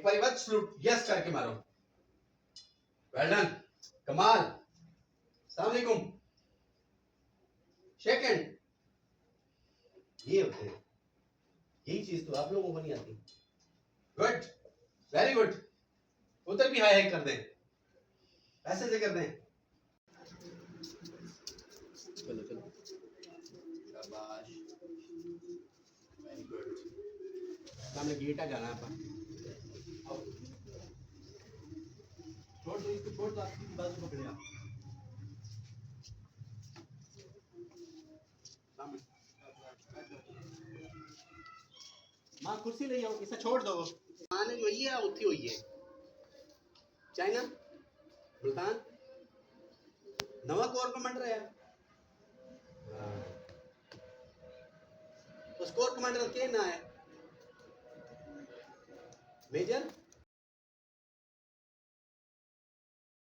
एक बार बस salute yes करके मारो। वेल डन, कमाल, अस्सलाम वालेकुम, शेक हैंड। ये होते हैं, यही चीज तो आप लोगों को नहीं आती। Good, very good. उधर भी हाई हाई कर दें, ऐसे से कर दें। चलो चलो, शाबाश, वेरी गुड। सामने गेट आ जाना अपन। छोड़ दो इसको, छोड़ दो, आपकी बाजू पकड़े आप। मां कुर्सी ले आओ, इसे छोड़ दो। मां ने जो है उठी हुई है। चाइना, मुल्तान, नवा कोर कमांडर है। उस कोर कमांडर के ना है मेजर